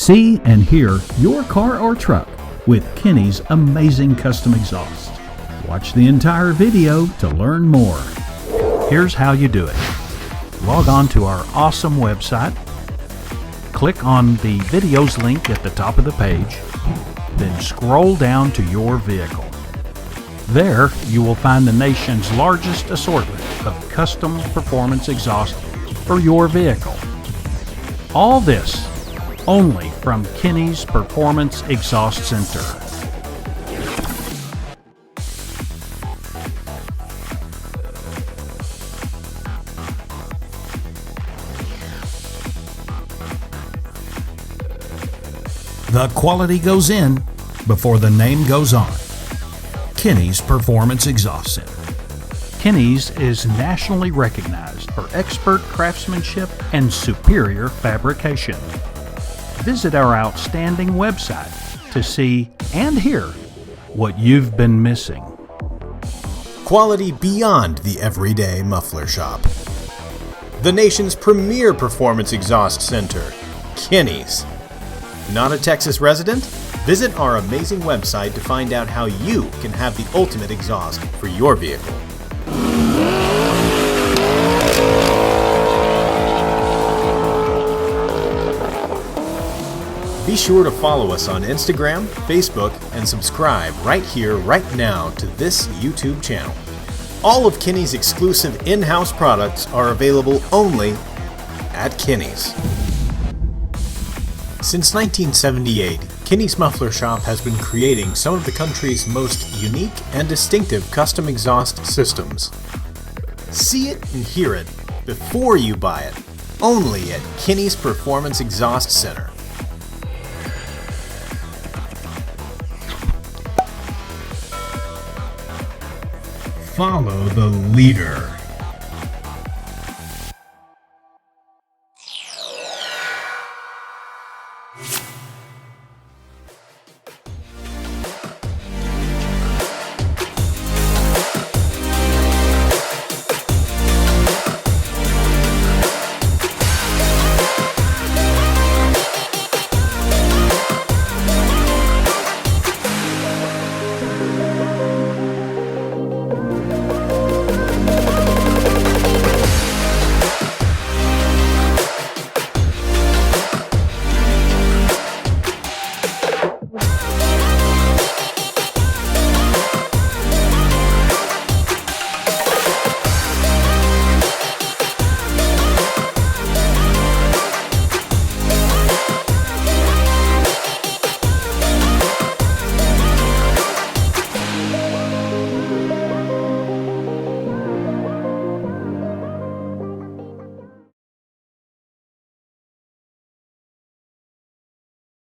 See and hear your car or truck with Kinney's amazing custom exhaust. Watch the entire video to learn more. Here's how you do it. Log on to our awesome website. Click on the videos link at the top of the page. Then scroll down to your vehicle. There you will find the nation's largest assortment of custom performance exhaust for your vehicle. All this only from Kinney's Performance Exhaust Center. The quality goes in before the name goes on. Kinney's Performance Exhaust Center. Kinney's is nationally recognized for expert craftsmanship and superior fabrication. Visit our outstanding website to see and hear what you've been missing. Quality beyond the everyday muffler shop. The nation's premier performance exhaust center, Kinney's. Not a Texas resident? Visit our amazing website to find out how you can have the ultimate exhaust for your vehicle. Be sure to follow us on Instagram, Facebook, and subscribe right here, right now to this YouTube channel. All of Kinney's exclusive in-house products are available only at Kinney's. Since 1978, Kinney's Muffler Shop has been creating some of the country's most unique and distinctive custom exhaust systems. See it and hear it before you buy it, only at Kinney's Performance Exhaust Center. Follow the leader.